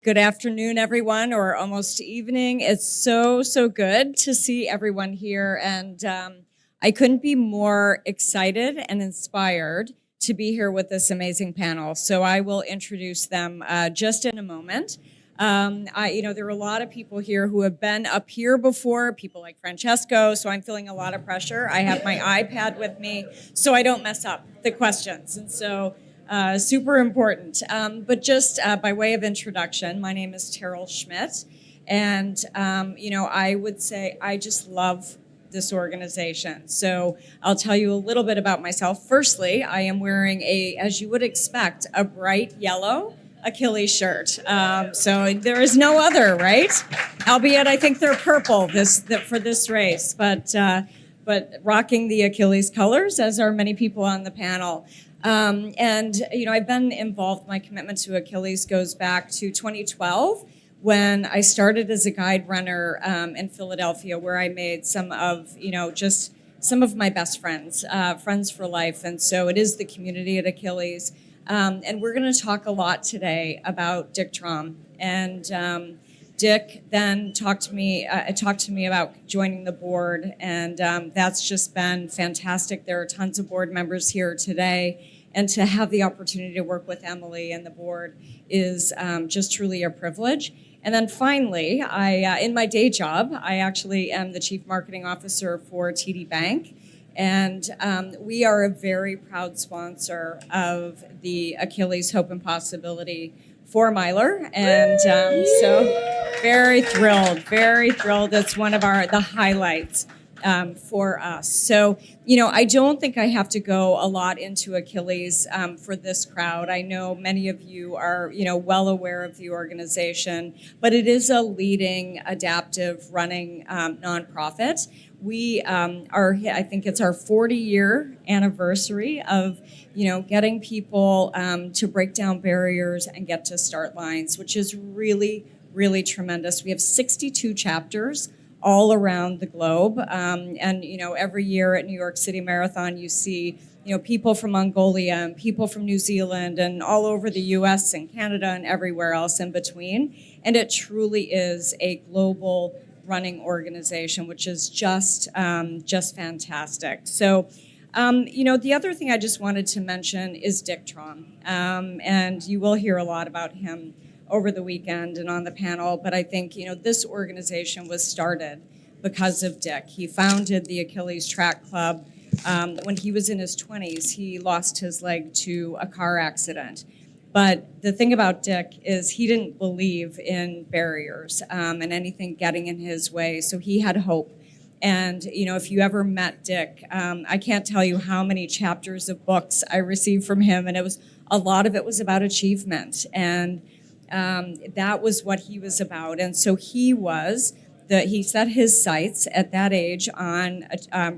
Good afternoon, everyone, or almost evening. It's so good to see everyone here. And I couldn't be more excited and inspired to be here with this amazing panel. So I will introduce them just in a moment. There are a lot of people here who have been up here before, people like Francesco, so I'm feeling a lot of pressure. I have my iPad with me so I don't mess up the questions. And so super important. But just by way of introduction, my name is Tyrrell Schmidt. And, I would say I just love this organization. So I'll tell you a little bit about myself. Firstly, I am wearing as you would expect, a bright yellow Achilles shirt. So there is no other, right? Albeit I think they're purple for this race, but rocking the Achilles colors, as are many people on the panel. I've been involved, my commitment to Achilles goes back to 2012 when I started as a guide runner in Philadelphia, where I made some of my best friends, friends for life. And so it is the community at Achilles. And we're going to talk a lot today about Dick Traum. And Dick then talked to me about joining the board, and that's just been fantastic. There are tons of board members here today, and to have the opportunity to work with Emily and the board is just truly a privilege. And then finally, in my day job, I actually am the Chief Marketing Officer for TD Bank, and we are a very proud sponsor of the Achilles Hope Possibility for Myler, and so very thrilled. It's one of the highlights for us. So, I don't think I have to go a lot into Achilles for this crowd. I know many of you are, well aware of the organization, but it is a leading, adaptive running nonprofit. We I think it's our 40-year anniversary of, getting people to break down barriers and get to start lines, which is really, really tremendous. We have 62 chapters all around the globe. Every year at New York City Marathon, you see, people from Mongolia and people from New Zealand and all over the US and Canada and everywhere else in between. And it truly is a global running organization, which is just fantastic. So, the other thing I just wanted to mention is Dick Traum. And you will hear a lot about him over the weekend and on the panel, but I think, this organization was started because of Dick. He founded the Achilles Track Club when he was in his 20s. He lost his leg to a car accident. But the thing about Dick is he didn't believe in barriers and anything getting in his way, so he had hope. And, if you ever met Dick, I can't tell you how many chapters of books I received from him, and a lot of it was about achievement. And that was what he was about. And so he set his sights at that age on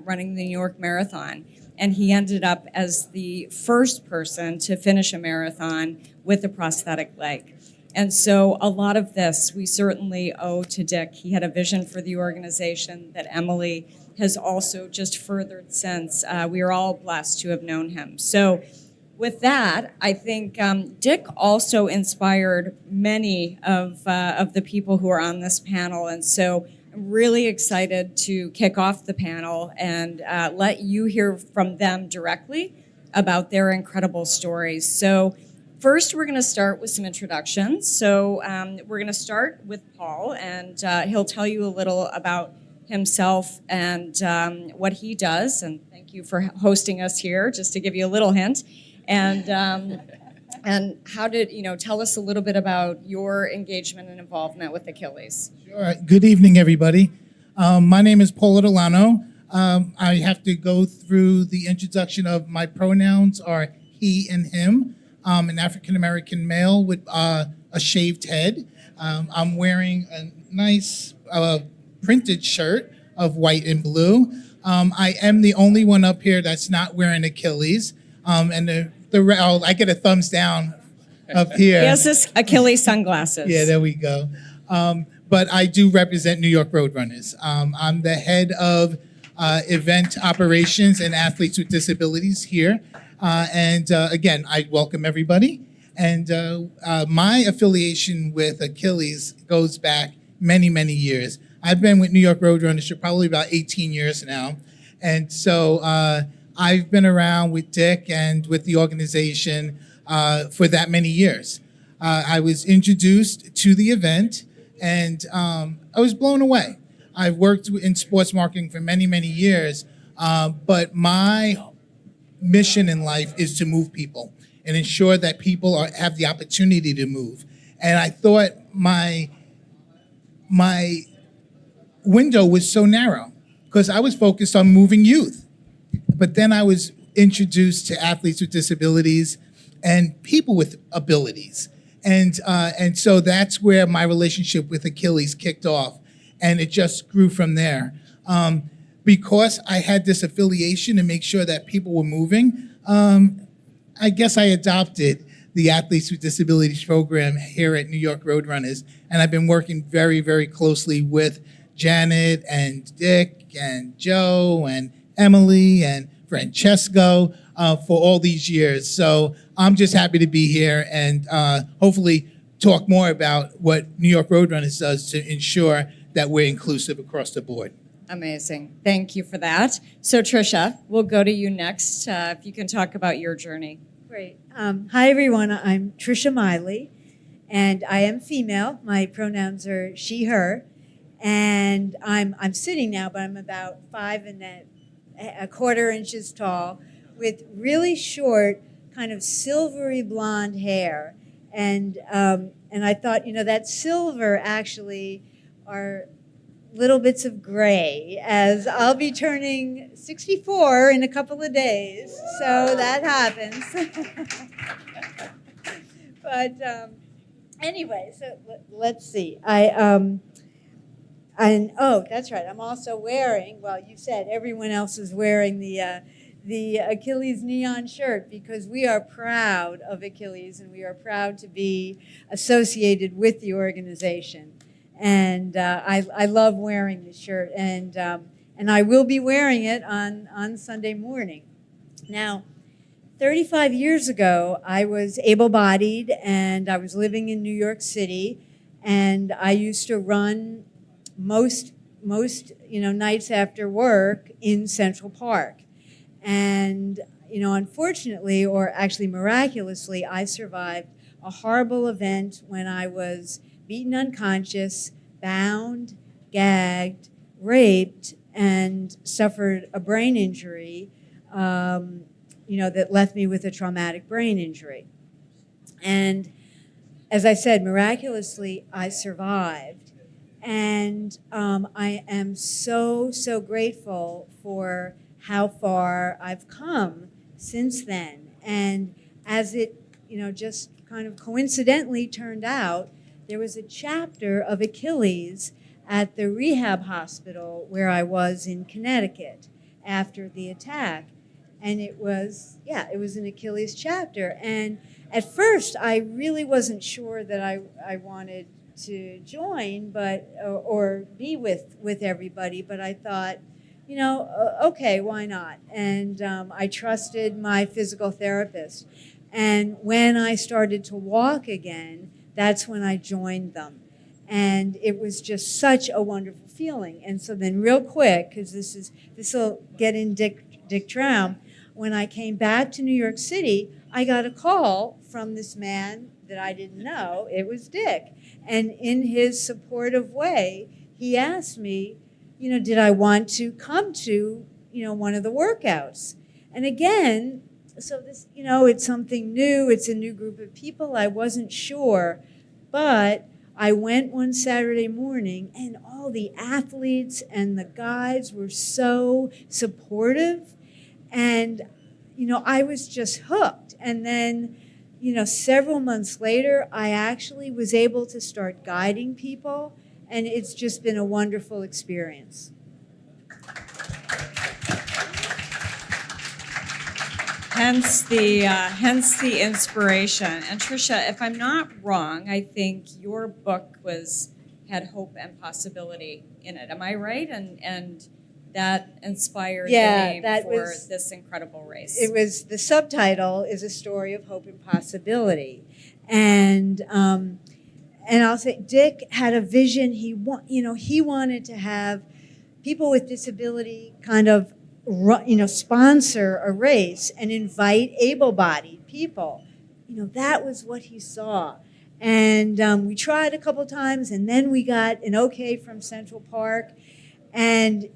running the New York Marathon. And he ended up as the first person to finish a marathon with a prosthetic leg. And so a lot of this we certainly owe to Dick. He had a vision for the organization that Emily has also just furthered since. We are all blessed to have known him. So with that, I think Dick also inspired many of the people who are on this panel. And so I'm really excited to kick off the panel and let you hear from them directly about their incredible stories. So first, we're going to start with some introductions. So we're going to start with Paul, and he'll tell you a little about himself and what he does. And thank you for hosting us here, just to give you a little hint. And how tell us a little bit about your engagement and involvement with Achilles. Sure. Good evening, everybody. My name is Paul Delano. I have to go through the introduction of my pronouns are he and him. I'm an African-American male with a shaved head. I'm wearing a nice printed shirt of white and blue. I am the only one up here that's not wearing Achilles. I get a thumbs down up here. He has his Achilles sunglasses. Yeah, there we go. But I do represent New York Roadrunners. I'm the head of event operations and athletes with disabilities here. Again, I welcome everybody. And my affiliation with Achilles goes back many, many years. I've been with New York Roadrunners for probably about 18 years now. And so I've been around with Dick and with the organization for that many years. I was introduced to the event, and I was blown away. I've worked in sports marketing for many, many years, but my mission in life is to move people and ensure that people have the opportunity to move. And I thought my window was so narrow because I was focused on moving youth. But then I was introduced to athletes with disabilities and people with abilities. And so that's where my relationship with Achilles kicked off. And it just grew from there. Because I had this affiliation to make sure that people were moving, I guess I adopted the Athletes with Disabilities program here at New York Roadrunners. And I've been working very, very closely with Janet and Dick and Joe and Emily and Francesco for all these years. So I'm just happy to be here and hopefully talk more about what New York Roadrunners does to ensure that we're inclusive across the board. Amazing. Thank you for that. So Tricia, we'll go to you next. If you can talk about your journey. Great. Hi, everyone. I'm Tricia Miley, and I am female. My pronouns are she, her, and I'm sitting now, but I'm about 5¼ inches tall, with really short, kind of silvery blonde hair, and I thought, that silver actually are little bits of gray, as I'll be turning 64 in a couple of days, so that happens. But anyway, so let's see. Oh, that's right. I'm also wearing, well, you said everyone else is wearing the Achilles neon shirt, because we are proud of Achilles and we are proud to be associated with the organization. And I love wearing this shirt, and I will be wearing it on Sunday morning. Now, 35 years ago, I was able-bodied, and I was living in New York City, and I used to run most nights after work in Central Park. And unfortunately, or actually miraculously, I survived a horrible event when I was beaten unconscious, bound, gagged, raped, and suffered a brain injury, that left me with a traumatic brain injury. And as I said, miraculously, I survived. And I am so, so grateful for how far I've come since then. And as it, just kind of coincidentally turned out, there was a chapter of Achilles at the rehab hospital where I was in Connecticut after the attack. And it was an Achilles chapter. And at first, I really wasn't sure that I wanted to join, or be with everybody. But I thought, okay, why not? And I trusted my physical therapist. And when I started to walk again, that's when I joined them. And it was just such a wonderful feeling. And so then real quick, because this will get in Dick Traum, when I came back to New York City, I got a call from this man that I didn't know. It was Dick. And in his supportive way, he asked me, did I want to come to, one of the workouts? And again, so this, it's something new. It's a new group of people. I wasn't sure. But I went one Saturday morning, and all the athletes and the guides were so supportive. And, I was just hooked. And then, several months later, I actually was able to start guiding people. And it's just been a wonderful experience. Hence the inspiration. And Tricia, if I'm not wrong, I think your book had hope and possibility in it. Am I right? And that inspired the name for this incredible race. The subtitle is A Story of Hope and Possibility. And I'll say Dick had a vision. He wanted to have people with disability kind of sponsor a race and invite able-bodied people. That was what he saw. And we tried a couple times, and then we got an okay from Central Park. And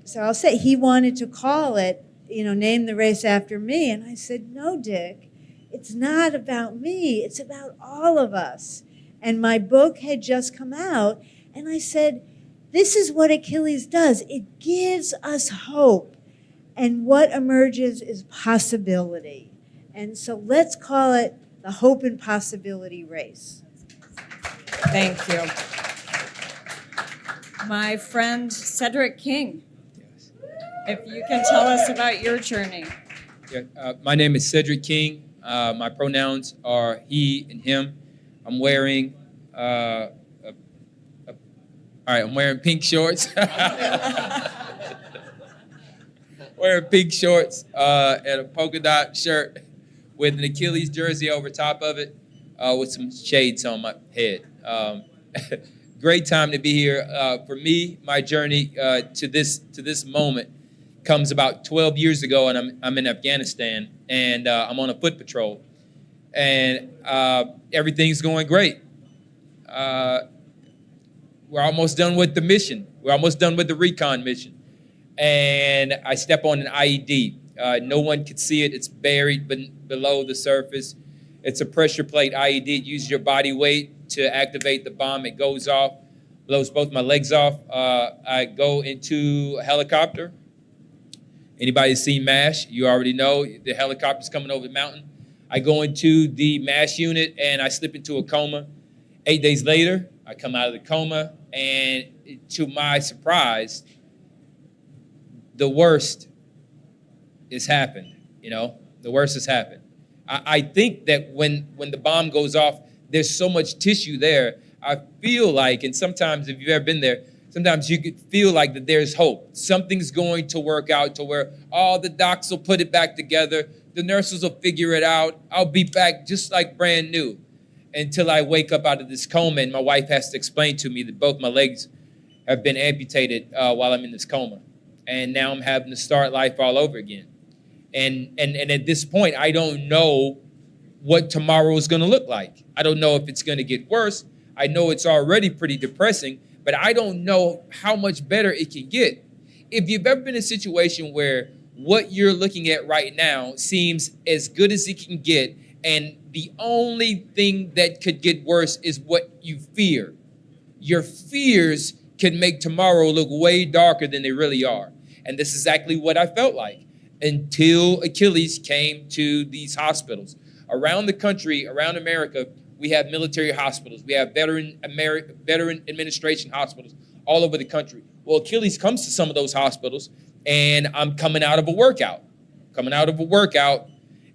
so I'll say he wanted to call it, name the race after me. And I said, no, Dick, it's not about me. It's about all of us. And my book had just come out, and I said, this is what Achilles does. It gives us hope. And what emerges is possibility. And so let's call it the Hope and Possibility Race. Thank you. My friend Cedric King, Yes. if you can tell us about your journey. Yeah, my name is Cedric King. My pronouns are he and him. I'm wearing I'm wearing pink shorts. Wearing pink shorts and a polka dot shirt with an Achilles jersey over top of it with some shades on my head. Great time to be here. For me, my journey to this moment comes about 12 years ago, and I'm in Afghanistan, and I'm on a foot patrol, and everything's going great. We're almost done with the mission. We're almost done with the recon mission. And I step on an IED. No one could see it. It's buried below the surface. It's a pressure plate IED. It uses your body weight to activate the bomb. It goes off, blows both my legs off. I go into a helicopter. Anybody seen MASH? You already know the helicopter's coming over the mountain. I go into the MASH unit and I slip into a coma. 8 days later, I come out of the coma, and to my surprise, the worst has happened. The worst has happened. I think that when the bomb goes off, there's so much tissue there. I feel like, and sometimes if you've ever been there, sometimes you could feel like that there's hope. Something's going to work out to where all the docs will put it back together. The nurses will figure it out. I'll be back just like brand new. Until I wake up out of this coma, and my wife has to explain to me that both my legs have been amputated while I'm in this coma. And now I'm having to start life all over again. And at this point, I don't know what tomorrow is going to look like. I don't know if it's going to get worse. I know it's already pretty depressing, but I don't know how much better it can get. If you've ever been in a situation where what you're looking at right now seems as good as it can get, and the only thing that could get worse is what you fear. Your fears can make tomorrow look way darker than they really are. And this is exactly what I felt like until Achilles came to these hospitals. Around the country, around America, we have military hospitals. We have veteran administration hospitals all over the country. Well, Achilles comes to some of those hospitals, and I'm coming out of a workout,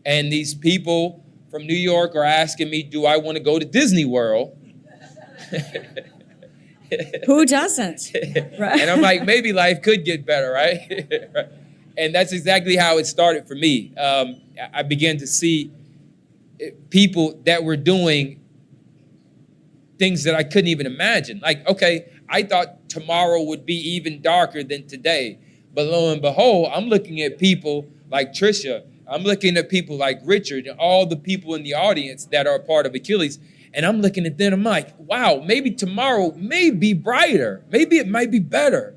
and these people from New York are asking me, do I want to go to Disney World? Who doesn't? Right. And I'm like, maybe life could get better, right? And that's exactly how it started for me. I began to see people that were doing things that I couldn't even imagine. Like, okay, I thought tomorrow would be even darker than today. But lo and behold, I'm looking at people like Trisha. I'm looking at people like Richard and all the people in the audience that are a part of Achilles. And I'm looking at them, I'm like, wow, maybe tomorrow may be brighter. Maybe it might be better.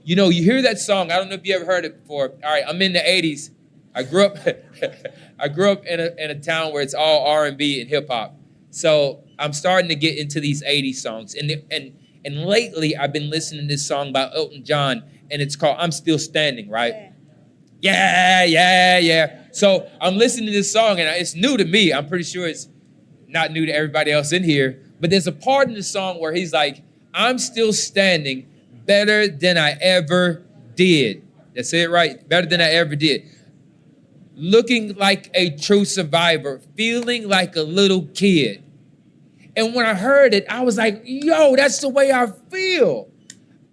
You hear that song. I don't know if you ever heard it before. All right, I'm in the 80s. I grew up in a town where it's all R&B and hip hop. So I'm starting to get into these 80s songs. And lately I've been listening to this song by Elton John, and it's called I'm Still Standing, right? Yeah. So I'm listening to this song, and it's new to me. I'm pretty sure it's not new to everybody else in here. But there's a part in the song where he's like, I'm still standing better than I ever did. That's it, right? Better than I ever did. Looking like a true survivor, feeling like a little kid. And when I heard it, I was like, yo, that's the way I feel.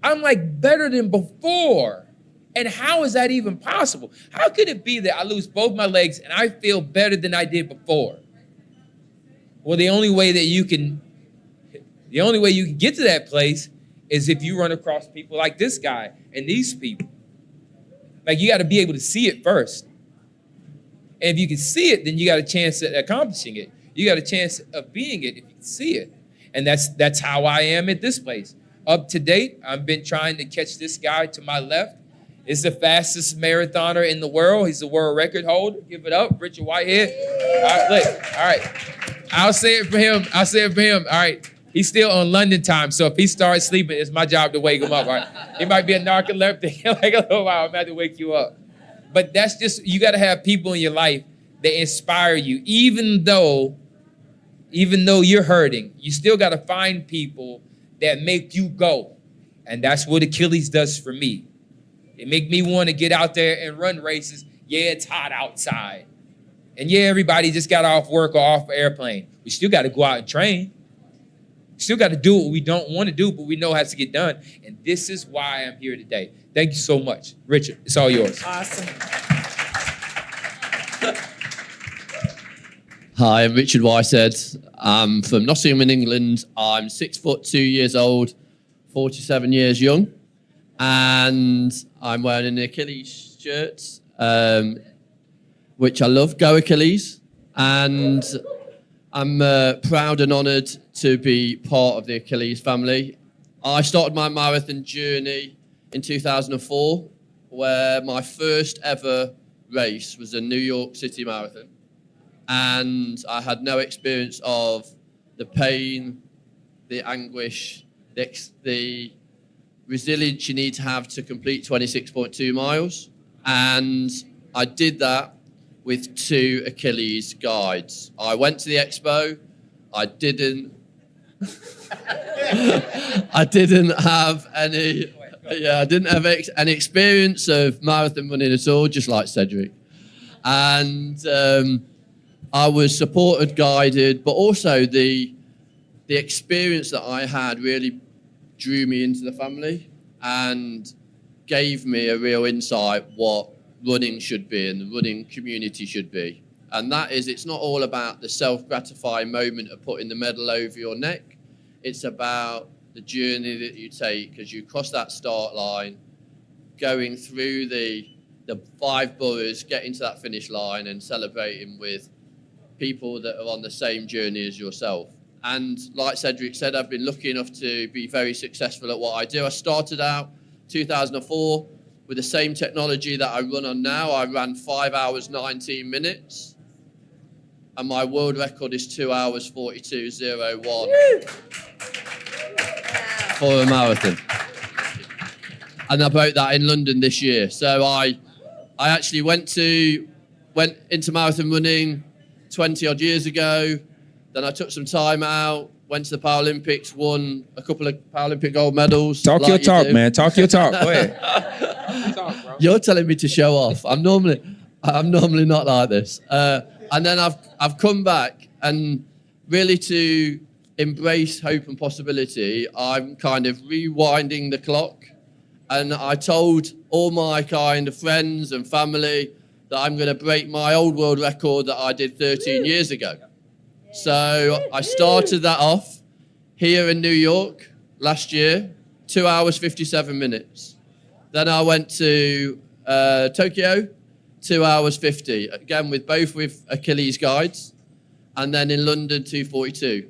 I'm like better than before. And how is that even possible? How could it be that I lose both my legs and I feel better than I did before? Well, the only way you can get to that place is if you run across people like this guy and these people. Like, you got to be able to see it first. And if you can see it, then you got a chance at accomplishing it. You got a chance of being it if you can see it. And that's how I am at this place. Up to date, I've been trying to catch this guy to my left. He's the fastest marathoner in the world. He's the world record holder. Give it up, Richard Whitehead. All right, look. All right. I'll say it for him. All right. He's still on London time, so if he starts sleeping, it's my job to wake him up. All right. He might be a narcoleptic. Like a little while, I'm going to have to wake you up. But that's just, you got to have people in your life that inspire you. Even though you're hurting, you still got to find people that make you go. And that's what Achilles does for me. It make me want to get out there and run races. Yeah, it's hot outside. And yeah, everybody just got off work or off an airplane. We still got to go out and train. We still got to do what we don't want to do, but we know it has to get done. And this is why I'm here today. Thank you so much. Richard, it's all yours. Awesome. Hi, I'm Richard Whitehead. I'm from Nottingham in England. I'm 6 foot 2 years old, 47 years young. And I'm wearing an Achilles shirt, which I love, Go Achilles. And I'm proud and honoured to be part of the Achilles family. I started my marathon journey in 2004, where my first ever race was a New York City Marathon. And I had no experience of the pain, the anguish, the resilience you need to have to complete 26.2 miles. And I did that with 2 Achilles guides. I went to the expo. I didn't have any any experience of marathon running at all, just like Cedric. And I was supported, guided, but also the experience that I had really drew me into the family and gave me a real insight what running should be and the running community should be. And that is, it's not all about the self-gratifying moment of putting the medal over your neck. It's about the journey that you take as you cross that start line, going through the 5 boroughs, getting to that finish line and celebrating with people that are on the same journey as yourself. And like Cedric said, I've been lucky enough to be very successful at what I do. I started out 2004 with the same technology that I run on now. I ran 5 hours, 19 minutes. And my world record is 2 hours, 42:01 for a marathon. And I broke that in London this year. So I actually went into marathon running 20 odd years ago. Then I took some time out, went to the Paralympics, won a couple of Paralympic Gold medals. Talk your talk, man. Talk your talk. Go ahead. You're telling me to show off. I'm normally not like this. And then I've come back, and really to embrace hope and possibility, I'm kind of rewinding the clock. And I told all my kind of friends and family that I'm going to break my old world record that I did 13 years ago. So I started that off here in New York last year, 2 hours, 57 minutes. Then I went to Tokyo, 2 hours, 50, again with Achilles guides. And then in London, 2:42.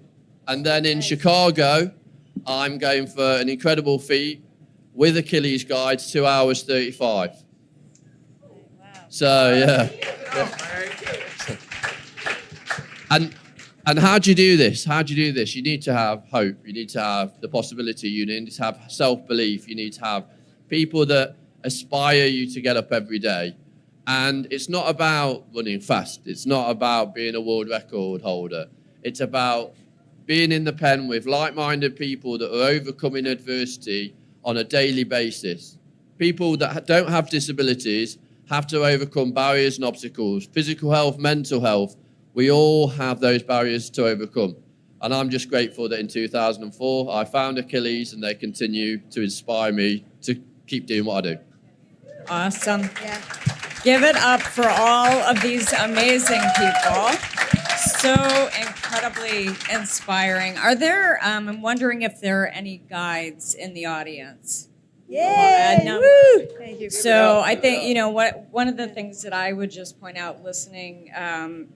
And then in Chicago, I'm going for an incredible feat with Achilles guides, 2 hours, 35. Wow. So, yeah. And how do you do this? You need to have hope. You need to have the possibility. You need to have self-belief. You need to have people that aspire you to get up every day. And it's not about running fast. It's not about being a world record holder. It's about being in the pen with like-minded people that are overcoming adversity on a daily basis. People that don't have disabilities have to overcome barriers and obstacles, physical health, mental health. We all have those barriers to overcome. And I'm just grateful that in 2004, I found Achilles and they continue to inspire me to keep doing what I do. Awesome. Yeah. Give it up for all of these amazing people. so incredibly inspiring. Are there, I'm wondering if there are any guides in the audience? Yay! No. Woo! Thank you. So I think, one of the things that I would just point out listening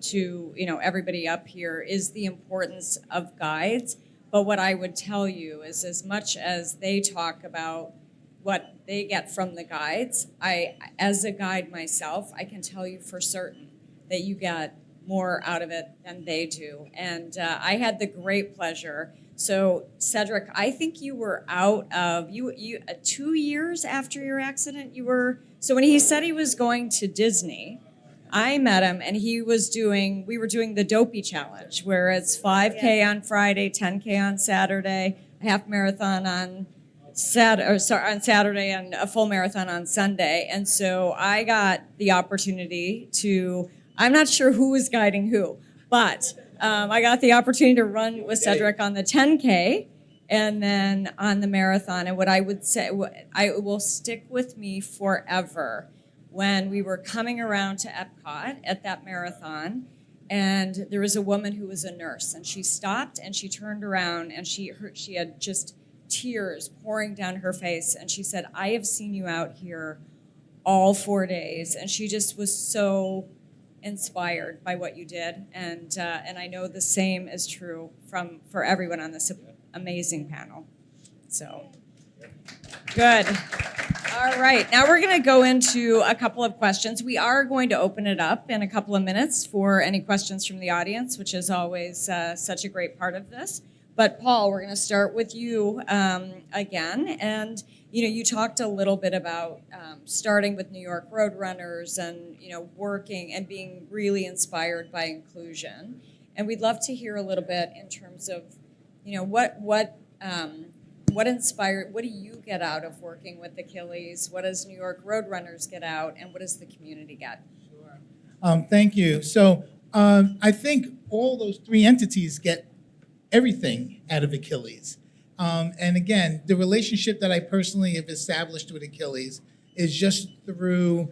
to, everybody up here is the importance of guides. But what I would tell you is as much as they talk about what they get from the guides, as a guide myself, I can tell you for certain that you get more out of it than they do. And I had the great pleasure. So Cedric, I think you were out of, you 2 years after your accident, so when he said he was going to Disney, I met him and we were doing the Dopey Challenge, where it's 5K on Friday, 10K on Saturday, a half marathon on Saturday and a full marathon on Sunday. And so I got the opportunity I'm not sure who was guiding who, but I got the opportunity to run with Cedric on the 10K and then on the marathon. And what I would say, it will stick with me forever, when we were coming around to Epcot at that marathon, and there was a woman who was a nurse, and she stopped and she turned around and she had just tears pouring down her face, and she said, "I have seen you out here all 4 days," and she just was so inspired by what you did, and I know the same is true for everyone on this amazing panel. So good. All right, now we're going to go into a couple of questions. We are going to open it up in a couple of minutes for any questions from the audience, which is always such a great part of this. But Paul, we're going to start with you again, and you talked a little bit about starting with New York Roadrunners and working and being really inspired by inclusion. And we'd love to hear a little bit in terms of what inspired, what do you get out of working with Achilles? What does New York Roadrunners get out, and what does the community get? Sure. Thank you. So I think all those three entities get everything out of Achilles. And again, the relationship that I personally have established with Achilles is just through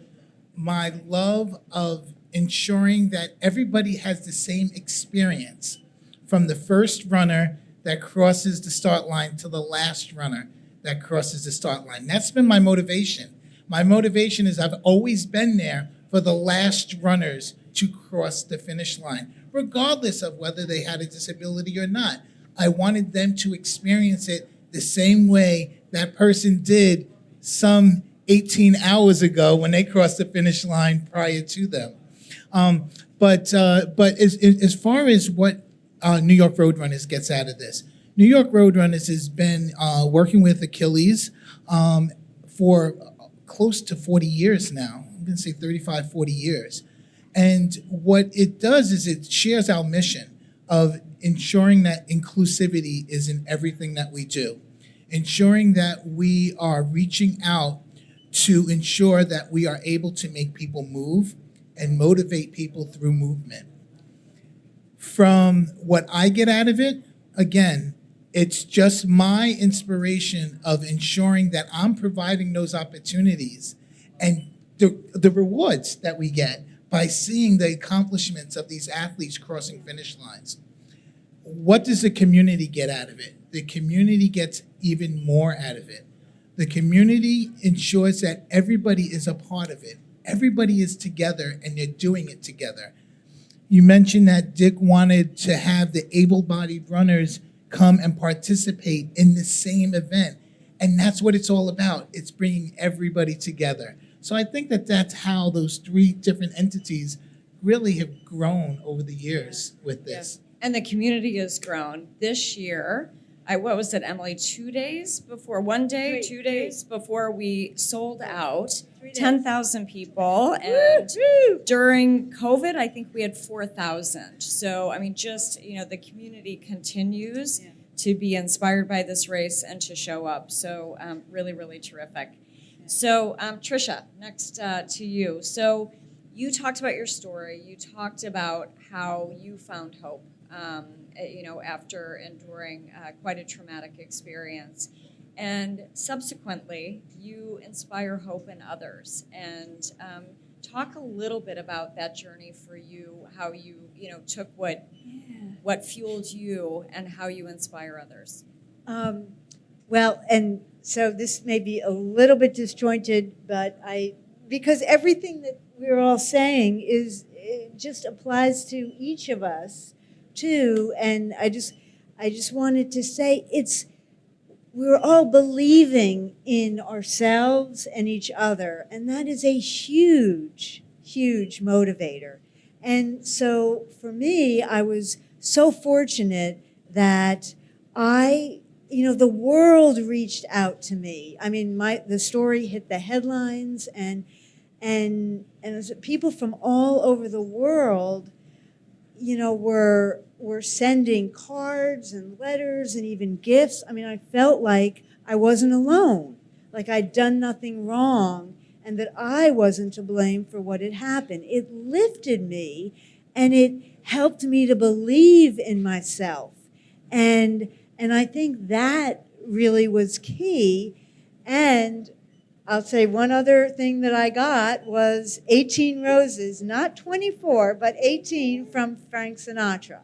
my love of ensuring that everybody has the same experience, from the first runner that crosses the start line to the last runner that crosses the start line. That's been my motivation. My motivation is I've always been there for the last runners to cross the finish line, regardless of whether they had a disability or not. I wanted them to experience it the same way that person did some 18 hours ago when they crossed the finish line prior to them. But as far as what New York Roadrunners gets out of this, New York Roadrunners has been working with Achilles for close to 40 years now. I'm going to say 35, 40 years. And what it does is it shares our mission of ensuring that inclusivity is in everything that we do, ensuring that we are reaching out to ensure that we are able to make people move and motivate people through movement. From what I get out of it, again, it's just my inspiration of ensuring that I'm providing those opportunities and the rewards that we get by seeing the accomplishments of these athletes crossing finish lines. What does the community get out of it? The community gets even more out of it. The community ensures that everybody is a part of it. Everybody is together and they're doing it together. You mentioned that Dick wanted to have the able-bodied runners come and participate in the same event. And that's what it's all about. It's bringing everybody together. So I think that that's how those three different entities really have grown over the years with this. Yeah. And the community has grown. This year, what was it, Emily, 2 days before, 1 day, 2 days before we sold out, 10,000 people. And during COVID, I think we had 4,000. So, I mean, just, the community continues to be inspired by this race and to show up. So really, really terrific. So Tricia, next to you. So you talked about your story. You talked about how you found hope, after enduring quite a traumatic experience. And subsequently, you inspire hope in others. And Talk a little bit about that journey for you, how you took what fueled you and how you inspire others. Well, and so this may be a little bit disjointed, but because everything that we're all saying it just applies to each of us too. And I just wanted to say we're all believing in ourselves and each other, and that is a huge, huge motivator. And so for me, I was so fortunate that the world reached out to me. I mean, the story hit the headlines, and people from all over the world, were sending cards and letters and even gifts. I mean, I felt like I wasn't alone, like I'd done nothing wrong, and that I wasn't to blame for what had happened. It lifted me, and it helped me to believe in myself. And I think that really was key. And I'll say one other thing that I got was 18 roses, not 24, but 18 from Frank Sinatra.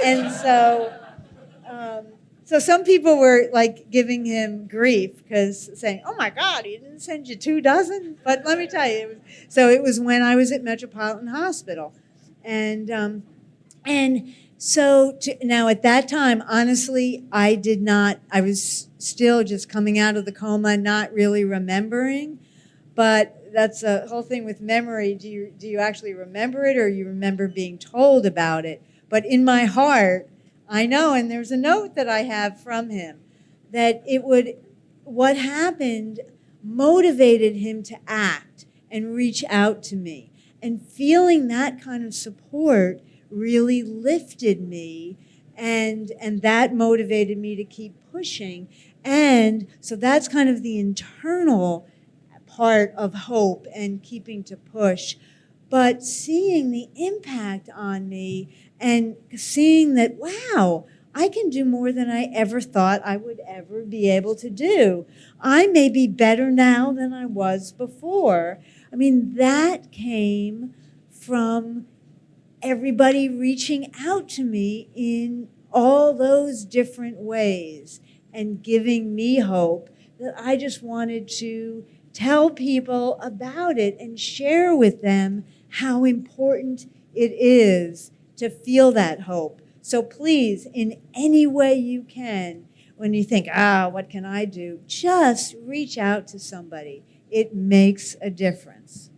And so some people were like giving him grief because saying, "Oh my God, he didn't send you 24." But let me tell you, it was when I was at Metropolitan Hospital, and so now at that time, honestly, I was still just coming out of the coma, not really remembering. But that's a whole thing with memory. Do you actually remember it, or you remember being told about it? But in my heart, I know, and there's a note that I have from him, that what happened motivated him to act and reach out to me. And feeling that kind of support really lifted me, and that motivated me to keep pushing. And so that's kind of the internal part of hope and keeping to push. But seeing the impact on me and seeing that, wow, I can do more than I ever thought I would ever be able to do. I may be better now than I was before. I mean, that came from everybody reaching out to me in all those different ways and giving me hope, that I just wanted to tell people about it and share with them how important it is to feel that hope. So please, in any way you can, when you think, what can I do? Just reach out to somebody. It makes a difference.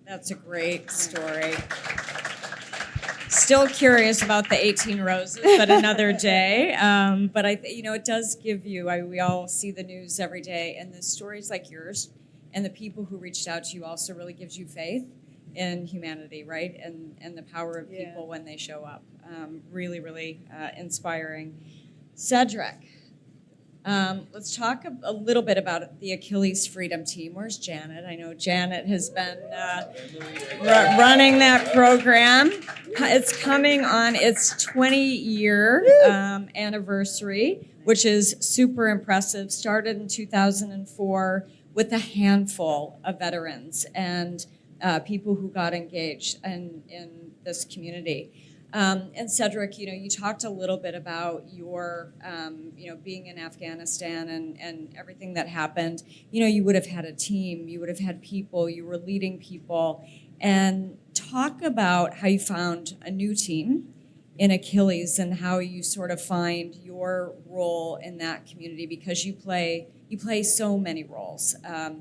That's a great story. Still curious about the 18 roses, but another day. But it does give you, we all see the news every day, and the stories like yours and the people who reached out to you also really gives you faith in humanity, right? And the power of people when they show up. Really, really inspiring. Cedric, let's talk a little bit about the Achilles Freedom Team. Where's Janet? I know Janet has been running that program. It's coming on its 20-year anniversary, which is super impressive. Started in 2004 with a handful of veterans and people who got engaged in this community. And Cedric, you talked a little bit about your, being in Afghanistan and everything that happened. You would have had a team, you would have had people, you were leading people. And talk about how you found a new team in Achilles and how you sort of find your role in that community, because you play so many roles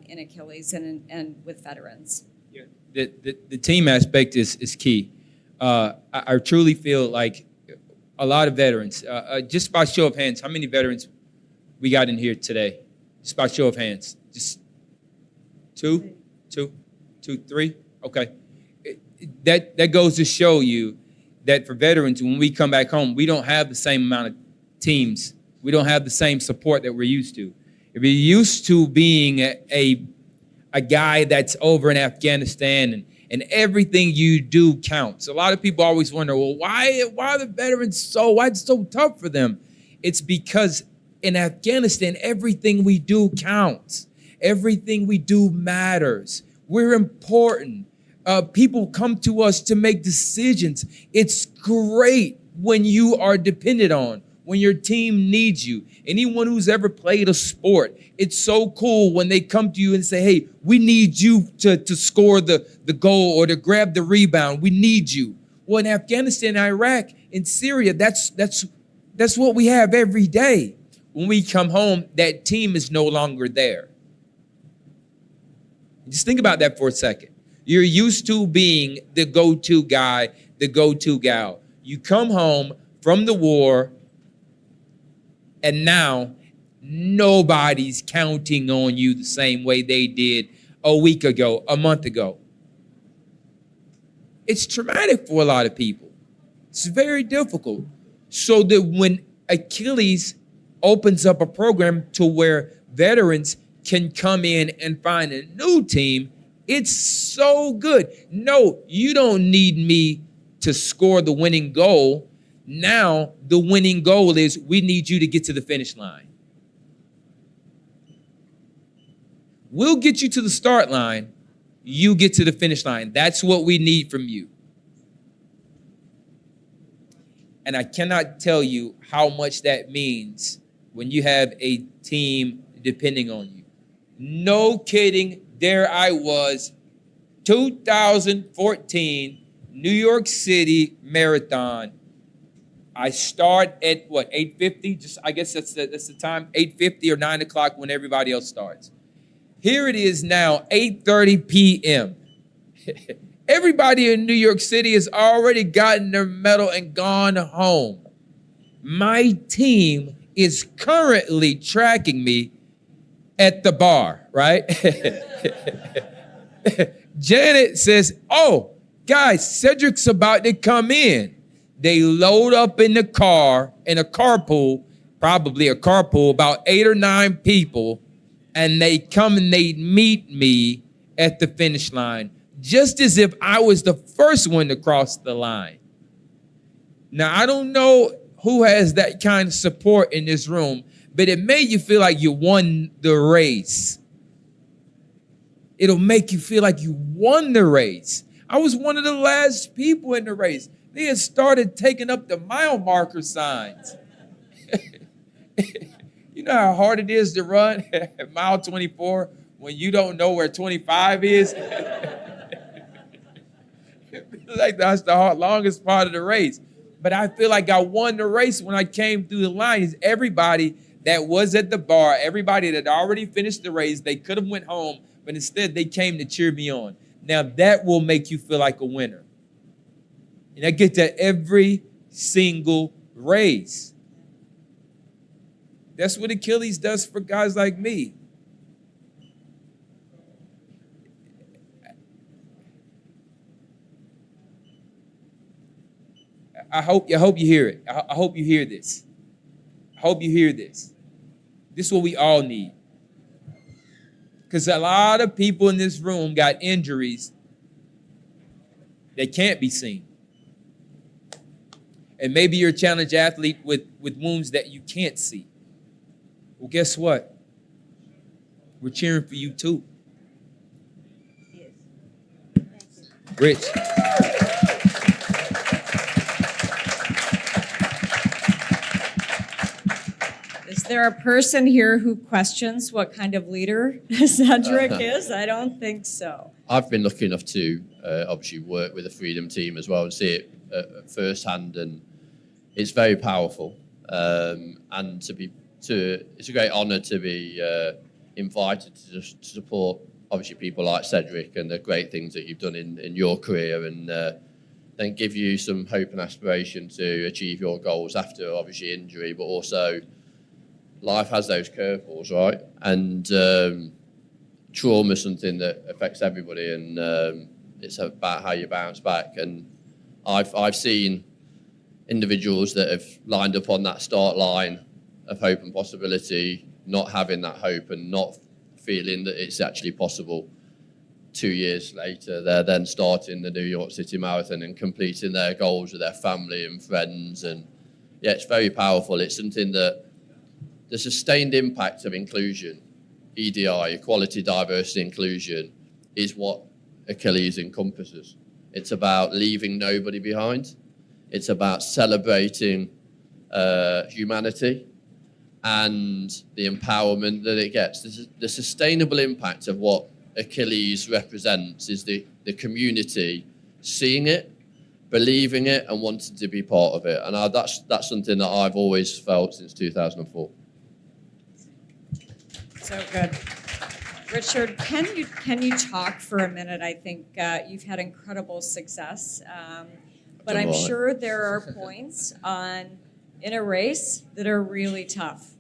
in Achilles and with veterans. Yeah, the team aspect is key. I truly feel like a lot of veterans, just by show of hands, how many veterans we got in here today? Just by show of hands. Just two, three? Okay. That goes to show you that for veterans, when we come back home, we don't have the same amount of teams. We don't have the same support that we're used to. If you're used to being a guy that's over in Afghanistan and everything you do counts. A lot of people always wonder, well, why are the veterans why it's so tough for them? It's because in Afghanistan, everything we do counts. Everything we do matters. We're important. People come to us to make decisions. It's great when you are dependent on, when your team needs you. Anyone who's ever played a sport, it's so cool when they come to you and say, hey, we need you to score the goal or to grab the rebound. We need you. Well, in Afghanistan, Iraq, in Syria, that's what we have every day. When we come home, that team is no longer there. Just think about that for a second. You're used to being the go-to guy, the go-to gal. You come home from the war, and now nobody's counting on you the same way they did a week ago, a month ago. It's traumatic for a lot of people. It's very difficult. So that when Achilles opens up a program to where veterans can come in and find a new team, it's so good. No, you don't need me to score the winning goal. Now, the winning goal is we need you to get to the finish line. We'll get you to the start line. You get to the finish line. That's what we need from you. And I cannot tell you how much that means when you have a team depending on you. No kidding. There I was, 2014, New York City Marathon. I start at 8:50? I guess that's the time, 8:50 or 9 o'clock when everybody else starts. Here it is now, 8:30 p.m. Everybody in New York City has already gotten their medal and gone home. My team is currently tracking me at the bar, right? Janet says, oh, guys, Cedric's about to come in. They load up in the car, in a carpool, probably a carpool, about 8 or 9 people, and they come and they meet me at the finish line, just as if I was the first one to cross the line. Now, I don't know who has that kind of support in this room, but it made you feel like you won the race. It'll make you feel like you won the race. I was one of the last people in the race. They had started taking up the mile marker signs. You know how hard it is to run at mile 24 when you don't know where 25 is? Like that's the longest part of the race. But I feel like I won the race when I came through the line. Is everybody that was at the bar, everybody that already finished the race, they could have went home, but instead they came to cheer me on. Now that will make you feel like a winner. And I get that every single race. That's what Achilles does for guys like me. I hope you hear it. I hope you hear this. I hope you hear this. This is what we all need. Because a lot of people in this room got injuries that can't be seen. And maybe you're a challenge athlete with wounds that you can't see. Well, guess what? We're cheering for you too. Yes. Rich. Is there a person here who questions what kind of leader Cedric is? I don't think so. I've been lucky enough to obviously work with the Freedom team as well and see it firsthand, and it's very powerful. And it's a great honour to be invited to support obviously people like Cedric and the great things that you've done in your career, and then give you some hope and aspiration to achieve your goals after obviously injury, but also life has those curveballs, right? And trauma is something that affects everybody, and it's about how you bounce back. And I've seen individuals that have lined up on that start line of hope and possibility, not having that hope and not feeling that it's actually possible. 2 years later, they're then starting the New York City Marathon and completing their goals with their family and friends. And yeah, it's very powerful. It's something that the sustained impact of inclusion, EDI, equality, diversity, inclusion, is what Achilles encompasses. It's about leaving nobody behind. It's about celebrating humanity and the empowerment that it gets. The sustainable impact of what Achilles represents is the community seeing it, believing it, and wanting to be part of it. And that's something that I've always felt since 2004. So good. Richard, can you talk for a minute? I think you've had incredible success, but I'm sure there are points in a race that are really tough.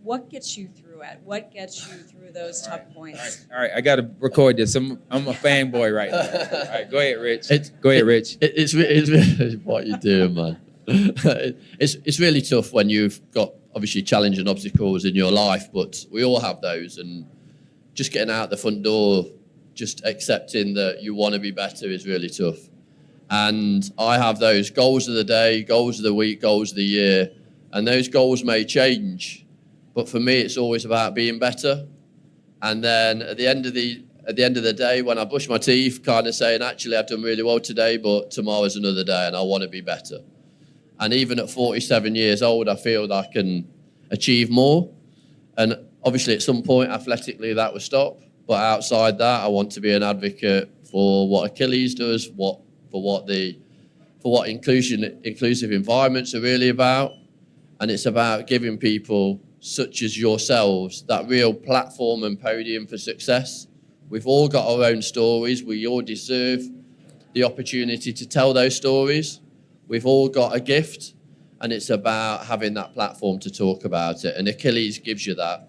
What gets you through it? What gets you through those tough points? All right, I got to record this. I'm a fanboy right now. All right, go ahead, Rich. Go ahead, Rich. It's really what you're doing, man. It's really tough when you've got obviously challenging obstacles in your life, but we all have those, and just getting out the front door, just accepting that you want to be better is really tough. And I have those goals of the day, goals of the week, goals of the year, and those goals may change, but for me, it's always about being better. And then at the end of the day, when I brush my teeth, kind of saying, actually, I've done really well today, but tomorrow's another day, and I want to be better. And even at 47 years old, I feel that I can achieve more. And obviously, at some point, athletically, that will stop. But outside that, I want to be an advocate for what Achilles does, for what inclusive environments are really about. And it's about giving people such as yourselves that real platform and podium for success. We've all got our own stories. We all deserve the opportunity to tell those stories. We've all got a gift, and it's about having that platform to talk about it. And Achilles gives you that.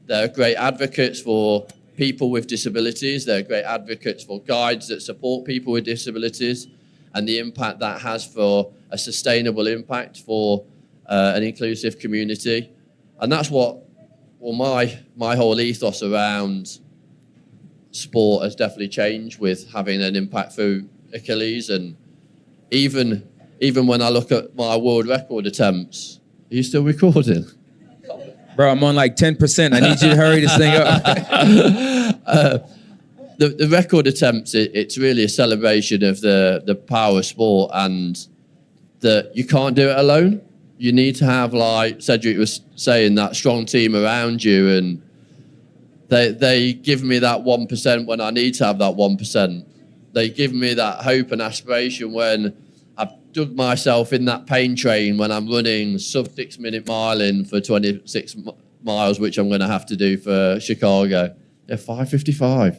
They're great advocates for people with disabilities. They're great advocates for guides that support people with disabilities, and the impact that has for a sustainable impact for an inclusive community. And that's what my whole ethos around sport has definitely changed with having an impact through Achilles. And even when I look at my world record attempts, are you still recording? Bro, I'm on like 10%. I need you to hurry this thing up. The record attempts, it's really a celebration of the power of sport, and that you can't do it alone. You need to have, like Cedric was saying, that strong team around you, and they give me that 1% when I need to have that 1%. They give me that hope and aspiration when I've dug myself in that pain train when I'm running sub 6 minute mile in for 26 miles, which I'm going to have to do for Chicago. Yeah, 5:55.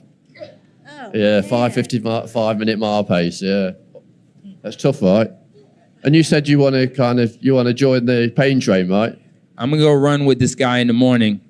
Oh, Yeah, 5:55 minute mile pace. Yeah, that's tough, right? And you said you want to join the pain train, right? I'm gonna go run with this guy in the morning.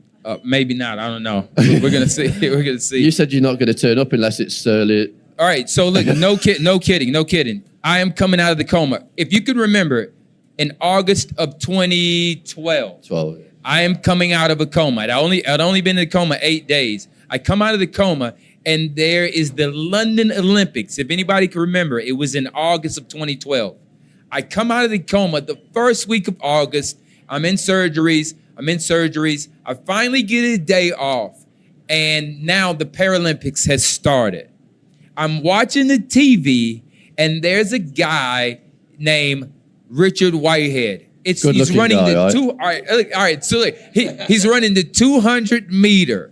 Maybe not. I don't know. We're gonna see. We're gonna see. You said you're not going to turn up unless it's early. All right. So look, no kidding. I am coming out of the coma. If you can remember, in August of 2012, 12. I am coming out of a coma. I'd only been in the coma 8 days. I come out of the coma, and there is the London Olympics. If anybody can remember, it was in August of 2012. I come out of the coma the first week of August. I'm in surgeries. I finally get a day off. And now the Paralympics has started. I'm watching the TV, and there's a guy named Richard Whitehead. He's running guy, right? All right. So look, he's running the 200 meter.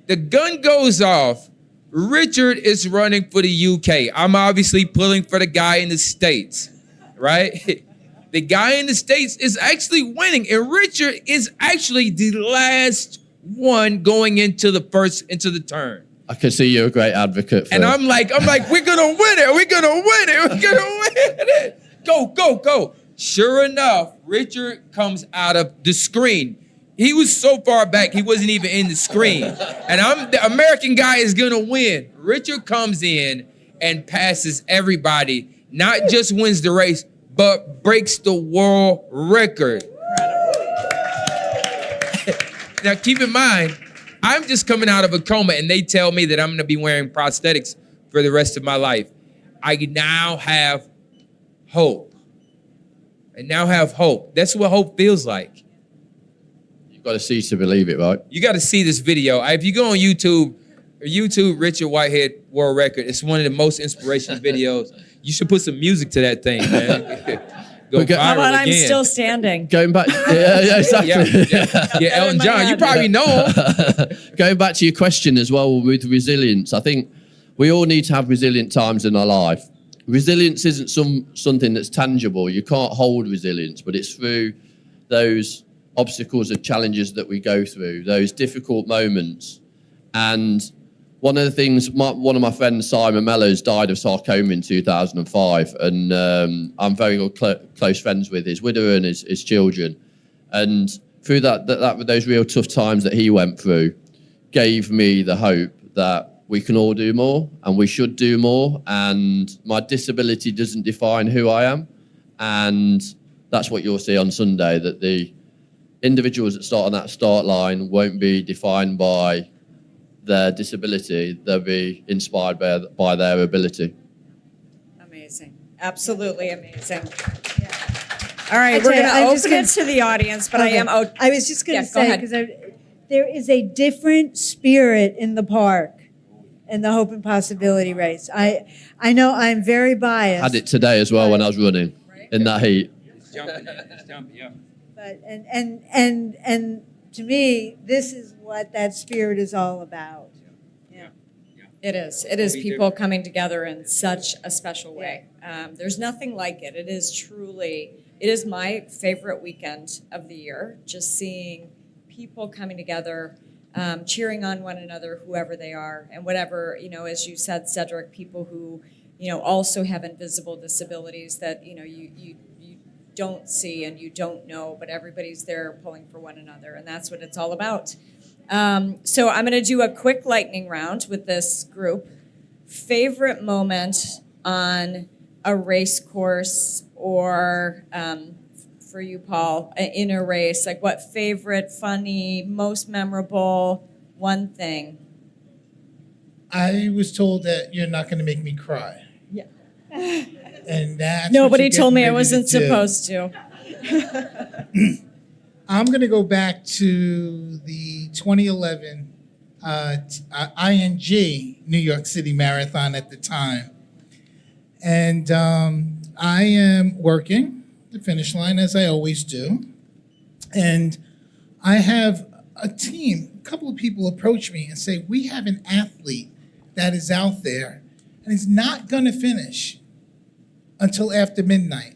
The gun goes off. Richard is running for the UK. I'm obviously pulling for the guy in the States, right? The guy in the States is actually winning, and Richard is actually the last one going into the turn. I can see you're a great advocate for And I'm like, we're gonna win it. Go. Sure enough, Richard comes out of the screen. He was so far back, he wasn't even in the screen. And the American guy is gonna win. Richard comes in and passes everybody, not just wins the race, but breaks the world record. Now, keep in mind, I'm just coming out of a coma, and they tell me that I'm going to be wearing prosthetics for the rest of my life. I now have hope. That's what hope feels like. You've got to see to believe it, right? You got to see this video. If you go on YouTube, YouTube Richard Whitehead world record. It's one of the most inspirational videos. You should put some music to that thing, man. Go Okay. viral How about I'm again. still standing? Going back, yeah, exactly. Yeah, Elton my John, you head. probably know him. Going back to your question as well with resilience, I think we all need to have resilient times in our life. Resilience isn't something that's tangible. You can't hold resilience, but it's through those obstacles and challenges that we go through, those difficult moments. And one of the things, one of my friends, Simon Mellows, died of sarcoma in 2005, and I'm very close friends with his widow and his children. And through those real tough times that he went through, gave me the hope that we can all do more, and we should do more. And my disability doesn't define who I am, and that's what you'll see on Sunday. That the individuals that start on that start line won't be defined by their disability, they'll be inspired by their ability. Amazing. Absolutely amazing. Yeah. All right, I we're tell you, going to I'm just open it to the audience, but Okay. I was just going Yeah, to go say, ahead. because there is a different spirit in the park in the Hope and Possibility race. I know I'm very biased. Had it today as well when I was running in that heat. It's jumping, yeah. But and to me, this is what that spirit is all about. Yeah. It is. It is We people do. coming together in such a special way. There's nothing like it. It is my favorite weekend of the year, just seeing people coming together, cheering on one another, whoever they are, and whatever, as you said, Cedric, people who, also have invisible disabilities that, you don't see and you don't know, but everybody's there pulling for one another, and that's what it's all about. So I'm going to do a quick lightning round with this group. Favorite moment on a race course or for you, Paul, in a race? Like what favorite, funny, most memorable, one thing? I was told that you're not going to make me cry. Yeah. And that's Nobody what you're told me I getting ready wasn't to do. supposed to. I'm going to go back to the 2011 ING New York City Marathon at the time. And I am working the finish line as I always do. And I have a couple of people approach me and say, we have an athlete that is out there and is not going to finish until after midnight.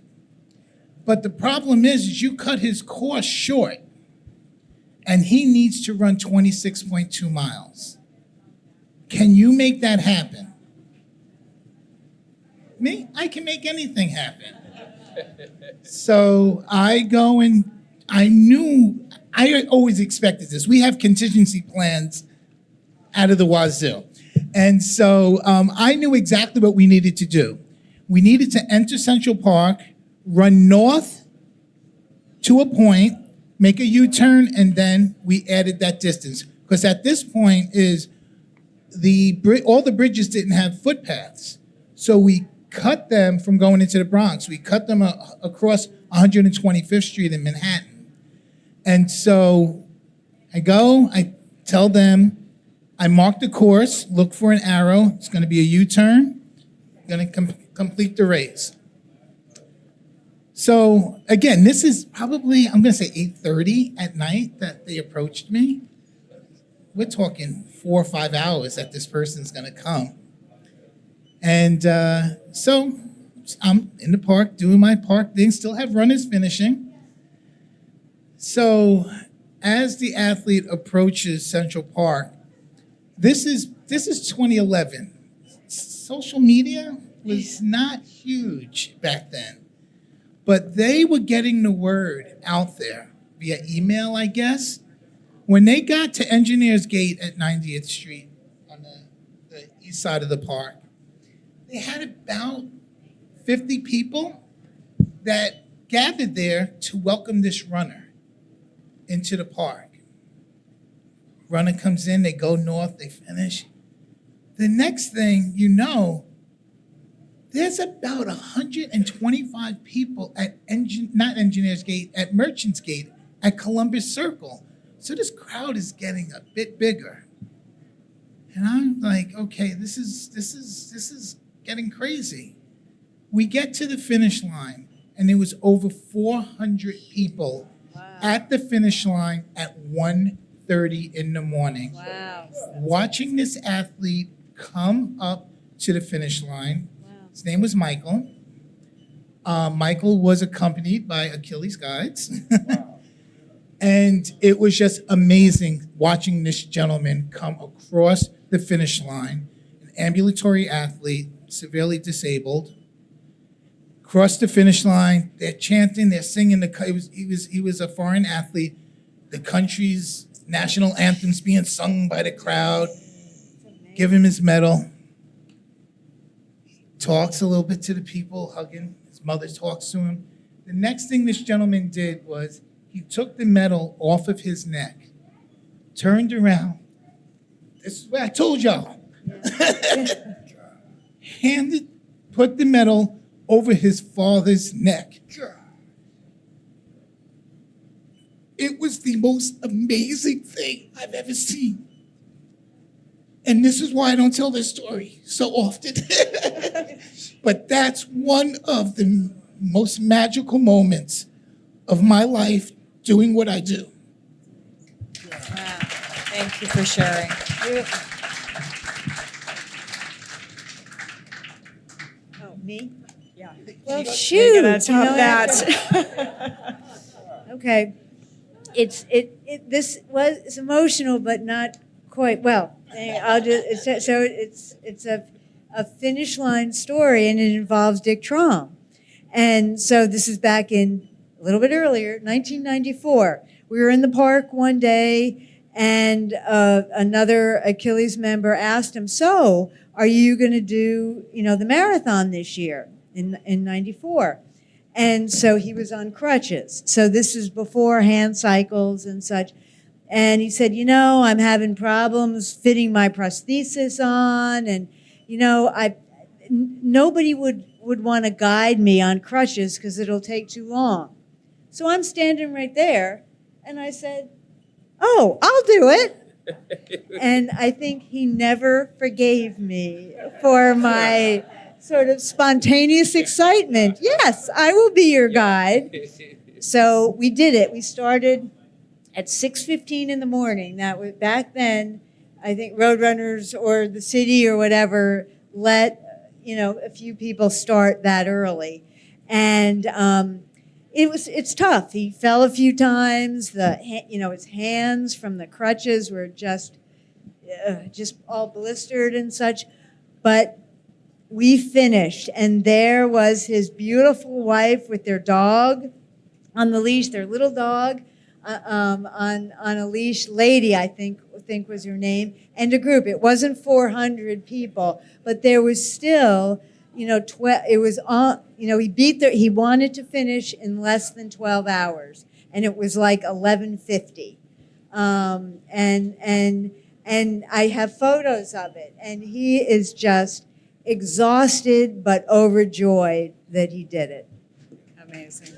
But the problem is you cut his course short and he needs to run 26.2 miles. Can you make that happen? Me? I can make anything happen. So I go and I always expected this. We have contingency plans out of the wazoo. And so I knew exactly what we needed to do. We needed to enter Central Park, run north to a point, make a U-turn, and then we added that distance. Because at this point all the bridges didn't have footpaths. So we cut them from going into the Bronx. We cut them across 125th Street in Manhattan. And so I tell them, I mark the course, look for an arrow. It's going to be a U-turn. Going to complete the race. So again, this is probably, I'm going to say 8:30 at night that they approached me. We're talking 4 or 5 hours that this person's going to come. And so I'm in the park doing my park thing, still have runners finishing. So as the athlete approaches Central Park, this is 2011. Social media was not huge back then, but they were getting the word out there via email, I guess. When they got to Engineers Gate at 90th Street on the east side of the park, they had about 50 people that gathered there to welcome this runner into the park. Runner comes in, they go north, they finish. The next thing you know, there's about 125 people at not Engineers Gate, at Merchants Gate, at Columbus Circle. So this crowd is getting a bit bigger. And I'm like, okay, this is getting crazy. We get to the finish line, and there was over 400 people at the finish line at 1:30 in the morning, Wow. watching this athlete come up to the finish line. His name was Michael. Michael was accompanied by Achilles guides. And it was just amazing watching this gentleman come across the finish line, an ambulatory athlete, severely disabled, cross the finish line. They're chanting, they're singing. He was a foreign athlete. The country's national anthem's being sung by the crowd. Give him his medal. Talks a little bit to the people, hugging. His mother talks to him. The next thing this gentleman did was he took the medal off of his neck, turned around. This is what I told y'all. Put the medal over his father's neck. It was the most amazing thing I've ever seen. And this is why I don't tell this story so often. But that's one of the most magical moments of my life doing what I do. Wow. Thank you for sharing. Oh, me? Yeah. Well, You're shoot. gonna top you know, that. Okay. This was emotional, but not quite. Well, I'll just it's a finish line story, and it involves Dick Traum. And so this is back in a little bit earlier, 1994. We were in the park one day, and another Achilles member asked him, "So, are you going to do, the marathon this year in '94?" And so he was on crutches. So this is before hand cycles and such. And he said, I'm having problems fitting my prosthesis on, and nobody would want to guide me on crutches because it'll take too long. So I'm standing right there, and I said, "Oh, I'll do it." And I think he never forgave me for my sort of spontaneous excitement. Yes, I will be your guide. So we did it. We started at 6:15 in the morning. That was back then. I think Roadrunners or the city or whatever let a few people start that early, and it's tough. He fell a few times. His hands from the crutches were just all blistered and such, but we finished, and there was his beautiful wife with their dog on the leash, their little dog on a leash. Lady, I think was her name, and a group. It wasn't 400 people, but there was still, it was on. He wanted to finish in less than 12 hours, and it was like 11:50, and I have photos of it, and he is just exhausted but overjoyed that he did it. Amazing.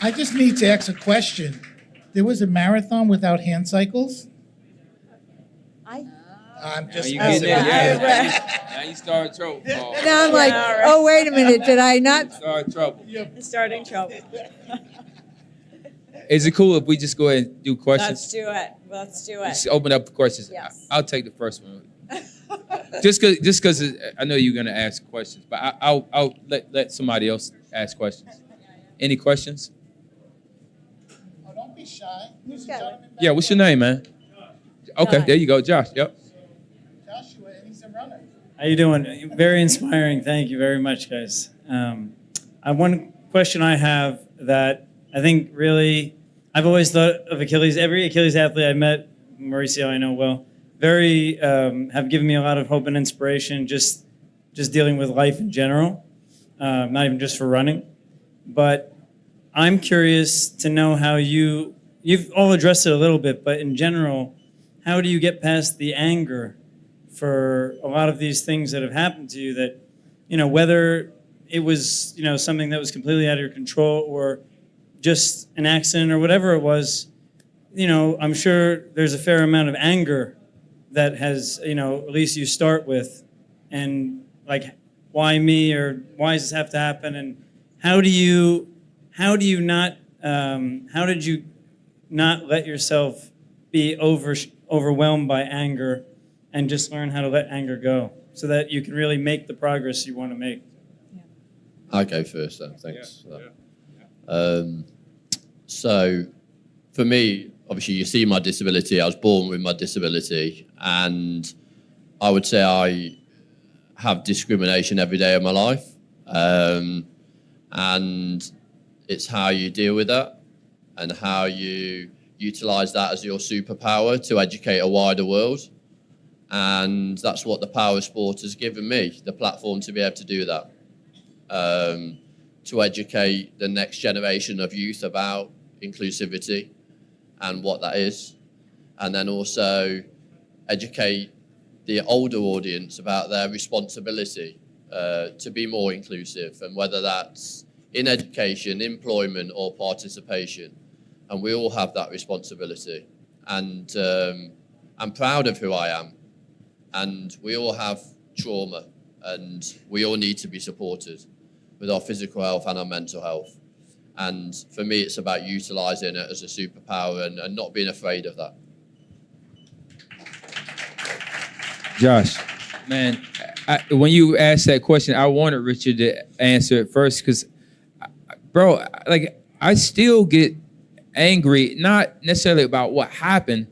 I just need to ask a question. There was a marathon without hand cycles? I'm Now just you messing get with there, you. yeah. Now you start trouble. Paul. Now I'm like, Yeah, right. oh, wait a minute, did I not? Start trouble. Starting trouble. Is it cool if we just go ahead and do questions? Let's do it. Let's do it. Just open up the questions. Yes. I'll take the first one. just because I know you're gonna ask questions, but I'll let somebody else ask questions. Any questions? Oh, don't be shy. Who's the gentleman back Yeah. What's your name, man? Okay, there you go, Josh. Yep. Joshua, and he's a runner. How you doing? Very inspiring. Thank you very much, guys. One question I have that I think really, I've always thought of Achilles. Every Achilles athlete I met, Mauricio I know well, very have given me a lot of hope and inspiration. Just dealing with life in general, not even just for running. But I'm curious to know how you've all addressed it a little bit, but in general, how do you get past the anger for a lot of these things that have happened to you that, whether it was, something that was completely out of your control or just an accident or whatever it was, I'm sure there's a fair amount of anger that has, at least you start with, and like, why me, or why does this have to happen, and how did you not let yourself be overwhelmed by anger, and just learn how to let anger go, so that you can really make the progress you want to make? I'll go first then, thanks for that. So for me, obviously you see my disability. I was born with my disability, and I would say I have discrimination every day of my life. And it's how you deal with that and how you utilize that as your superpower to educate a wider world. And that's what the power of sport has given me, the platform to be able to do that. To educate the next generation of youth about inclusivity and what that is. And then also educate the older audience about their responsibility to be more inclusive, and whether that's in education, employment, or participation. And we all have that responsibility. And I'm proud of who I am. And we all have trauma, and we all need to be supported with our physical health and our mental health. And for me, it's about utilizing it as a superpower and not being afraid of that. Josh, man, when you asked that question, I wanted Richard to answer it first, because, bro, like, I still get angry, not necessarily about what happened,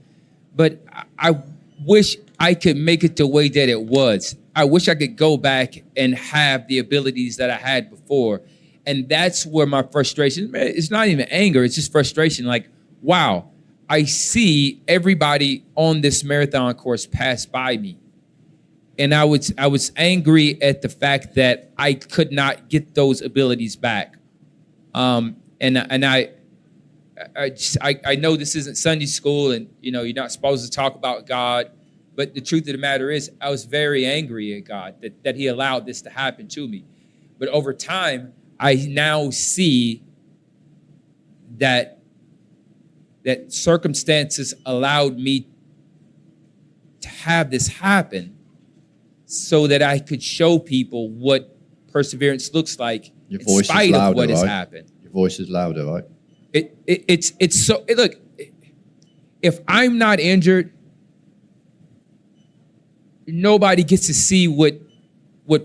but I wish I could make it the way that it was. I wish I could go back and have the abilities that I had before. And that's where my frustration, it's not even anger, it's just frustration. Like, wow, I see everybody on this marathon course pass by me. And I was angry at the fact that I could not get those abilities back. And I know this isn't Sunday school, and you're not supposed to talk about God, but the truth of the matter is, I was very angry at God that He allowed this to happen to me. But over time, I now see that circumstances allowed me to have this happen, so that I could show people what perseverance looks like in spite of what has happened. Your voice is louder, right? It's so, look, if I'm not injured, nobody gets to see what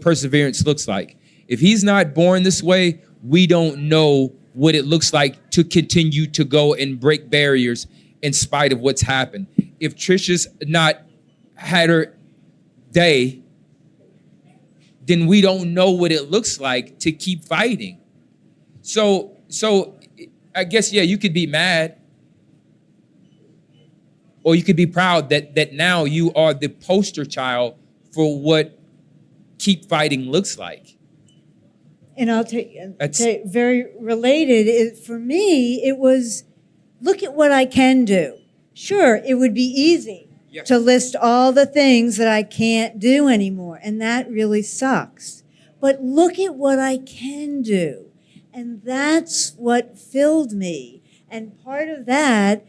perseverance looks like. If he's not born this way, we don't know what it looks like to continue to go and break barriers in spite of what's happened. If Trisha's not had her day, then we don't know what it looks like to keep fighting. So I guess, yeah, you could be mad, or you could be proud that now you are the poster child for what keep fighting looks like. And I'll take very related. For me, it was, look at what I can do. Sure, it would be easy to list all the things that I can't do anymore, and that really sucks. But look at what I can do, and that's what filled me. And part of that,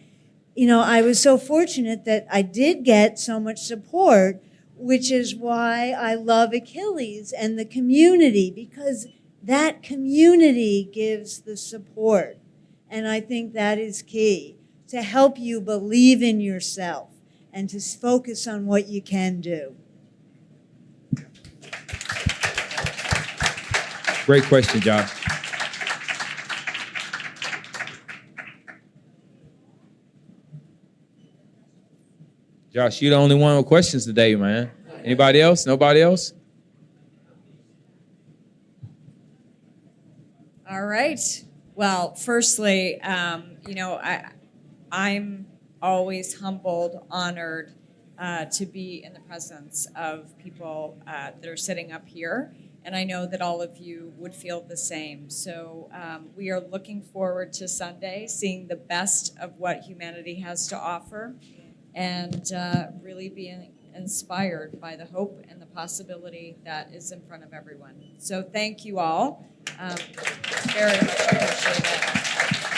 I was so fortunate that I did get so much support, which is why I love Achilles and the community, because that community gives the support. And I think that is key, to help you believe in yourself and to focus on what you can do. Great question, Josh. Josh, you're the only one with questions today, man. Anybody else? Nobody else? All right. Well, firstly, I'm always humbled, honored to be in the presence of people that are sitting up here. And I know that all of you would feel the same. So we are looking forward to Sunday, seeing the best of what humanity has to offer, and really being inspired by the hope and the possibility that is in front of everyone. So thank you all. Very much appreciate it.